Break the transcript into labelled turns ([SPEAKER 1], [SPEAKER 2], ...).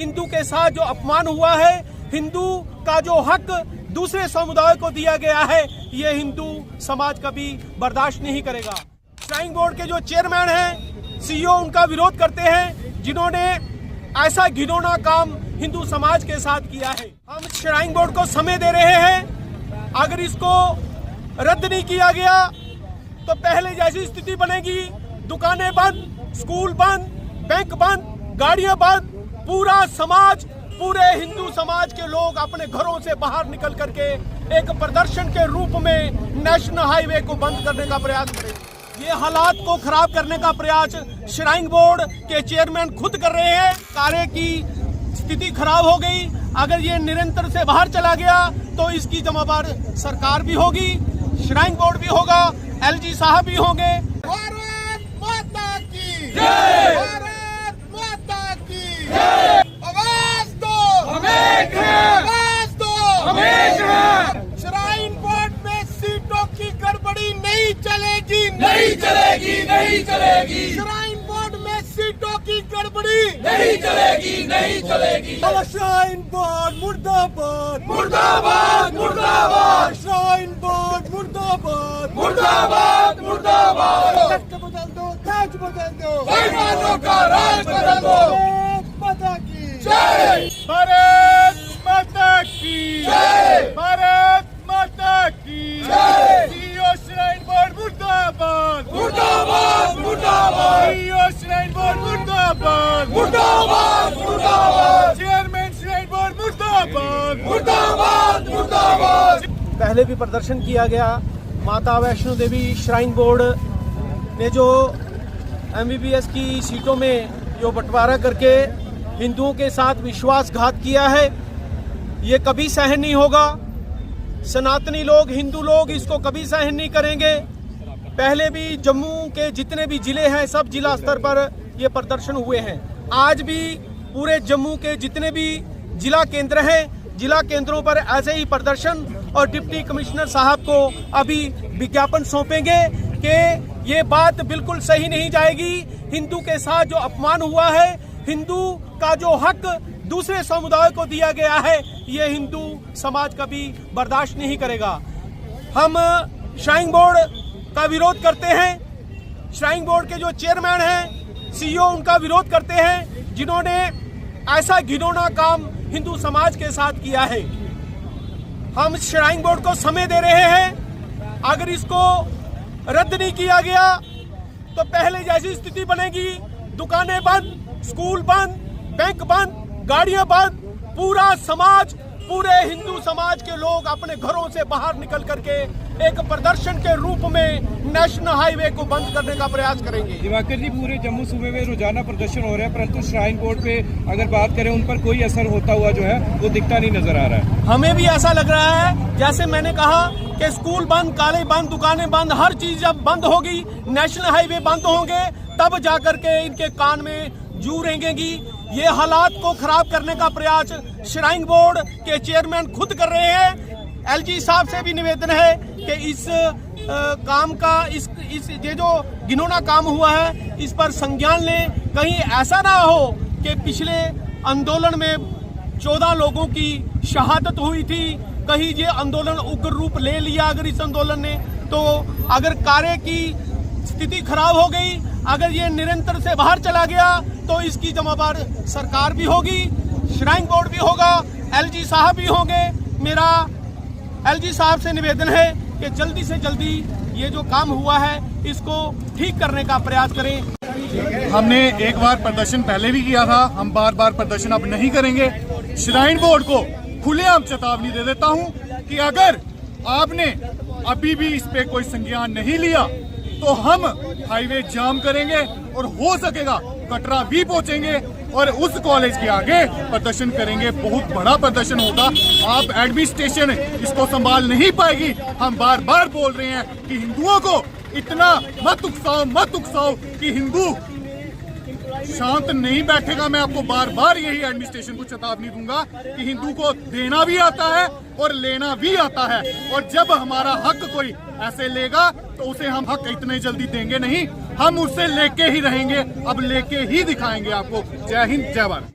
[SPEAKER 1] हिंदू के साथ जो अपमान हुआ है, हिंदू का जो हक दूसरे समुदाय को दिया गया है, ये हिंदू समाज कभी बर्दाश्त नहीं करेगा। श्राइन बोर्ड के जो चेयरमैन हैं, सीईओ उनका विरोध करते हैं, जिन्होंने ऐसा घिनौना काम हिंदू समाज के साथ किया है। हम श्राइन बोर्ड को समय दे रहे हैं, अगर इसको रद्द नहीं किया गया तो पहले जैसी स्थिति बनेगी। दुकानें बंद, स्कूल बंद, बैंक बंद, गाड़ियां बंद, पूरा समाज, पूरे हिंदू समाज के लोग अपने घरों से बाहर निकल करके एक प्रदर्शन के रूप में नेशनल हाईवे को बंद करने का प्रयास करेंगे। ये हालात को खराब करने का प्रयास श्राइन बोर्ड के चेयरमैन खुद कर रहे हैं। कार्य की स्थिति खराब हो गई, अगर ये निरंतर से बाहर चला गया तो इसकी जिम्मेदार सरकार भी होगी, श्राइन बोर्ड भी होगा, एलजी साहब भी होंगे।
[SPEAKER 2] भारत माता की जय, भारत माता की जय। आवाज दो, हम एक हैं, आवाज दो, हम एक हैं। श्राइन बोर्ड में सीटों की गड़बड़ी नहीं चलेगी, नहीं चलेगी, नहीं चलेगी। श्राइन बोर्ड में सीटों की गड़बड़ी नहीं चलेगी, नहीं चलेगी। श्राइन बोर्ड मुर्दाबाद, मुर्दाबाद, मुर्दाबाद। श्राइन बोर्ड मुर्दाबाद, मुर्दाबाद, मुर्दाबाद। बदल दो, ताज बदल दो, बेईमानों का राज बदल दो। माता की जय, भारत माता की जय, भारत माता की जय। सीईओ श्राइन बोर्ड मुर्दाबाद, मुर्दाबाद, मुर्दाबाद। सीईओ श्राइन बोर्ड मुर्दाबाद, मुर्दाबाद, मुर्दाबाद। चेयरमैन श्राइन बोर्ड मुर्दाबाद, मुर्दाबाद, मुर्दाबाद।
[SPEAKER 1] पहले भी प्रदर्शन किया गया। माता वैष्णो देवी श्राइन बोर्ड ने जो एमबीबीएस की सीटों में जो बंटवारा करके हिंदुओं के साथ विश्वासघात किया है, ये कभी सहन नहीं होगा। सनातनी लोग, हिंदू लोग इसको कभी सहन नहीं करेंगे। पहले भी जम्मू के जितने भी जिले हैं, सब जिला स्तर पर ये प्रदर्शन हुए हैं। आज भी पूरे जम्मू के जितने भी जिला केंद्र हैं, जिला केंद्रों पर ऐसे ही प्रदर्शन, और डिप्टी कमिश्नर साहब को अभी विज्ञापन सौंपेंगे कि ये बात बिल्कुल सही नहीं जाएगी। हिंदू के साथ जो अपमान हुआ है, हिंदू का जो हक दूसरे समुदाय को दिया गया है, ये हिंदू समाज कभी बर्दाश्त नहीं करेगा। हम श्राइन बोर्ड का विरोध करते हैं, श्राइन बोर्ड के जो चेयरमैन हैं, सीईओ उनका विरोध करते हैं, जिन्होंने ऐसा घिनौना काम हिंदू समाज के साथ किया है। हम श्राइन बोर्ड को समय दे रहे हैं, अगर इसको रद्द नहीं किया गया तो पहले जैसी स्थिति बनेगी। दुकानें बंद, स्कूल बंद, बैंक बंद, गाड़ियां बंद, पूरा समाज, पूरे हिंदू समाज के लोग अपने घरों से बाहर निकल करके एक प्रदर्शन के रूप में नेशनल हाईवे को बंद करने का प्रयास करेंगे।
[SPEAKER 3] दिवाकर जी, पूरे जम्मू सूबे में रोजाना प्रदर्शन हो रहे हैं, परंतु श्राइन बोर्ड पे अगर बात करें, उन पर कोई असर होता हुआ जो है वो दिखता नहीं नजर आ रहा है।
[SPEAKER 1] हमें भी ऐसा लग रहा है, जैसे मैंने कहा कि स्कूल बंद, कॉलेज बंद, दुकानें बंद, हर चीज जब बंद होगी, नेशनल हाईवे बंद होंगे, तब जाकर के इनके कान में जू रेंगेगी। ये हालात को खराब करने का प्रयास श्राइन बोर्ड के चेयरमैन खुद कर रहे हैं। एलजी साहब से भी निवेदन है कि इस काम का, इस ये जो घिनौना काम हुआ है, इस पर संज्ञान लें। कहीं ऐसा ना हो कि पिछले आंदोलन में 14 लोगों की शहादत हुई थी, कहीं ये आंदोलन उग्र रूप ले लिया अगर इस आंदोलन ने, तो अगर कार्य की स्थिति खराब हो गई, अगर ये निरंतर से बाहर चला गया तो इसकी जिम्मेदार सरकार भी होगी, श्राइन बोर्ड भी होगा, एलजी साहब भी होंगे। मेरा एलजी साहब से निवेदन है कि जल्दी से जल्दी ये जो काम हुआ है इसको ठीक करने का प्रयास करें।
[SPEAKER 4] हमने एक बार प्रदर्शन पहले भी किया था, हम बार बार प्रदर्शन अब नहीं करेंगे। श्राइन बोर्ड को खुलेआम चेतावनी दे देता हूं कि अगर आपने अभी भी इस पे कोई संज्ञान नहीं लिया तो हम हाईवे जाम करेंगे, और हो सकेगा कटरा भी पहुंचेंगे और उस कॉलेज के आगे प्रदर्शन करेंगे। बहुत बड़ा प्रदर्शन होगा। आप एडमिनिस्ट्रेशन इसको संभाल नहीं पाएगी। हम बार बार बोल रहे हैं कि हिंदुओं को इतना मत उकसाओ कि हिंदू शांत नहीं बैठेगा। मैं आपको बार बार यही एडमिनिस्ट्रेशन को चेतावनी दूंगा कि हिंदू को देना भी आता है और लेना भी आता है, और जब हमारा हक कोई ऐसे लेगा तो उसे हम हक इतने जल्दी देंगे नहीं, हम उससे लेके ही रहेंगे। अब लेके ही दिखाएंगे आपको। जय हिंद, जय भारत।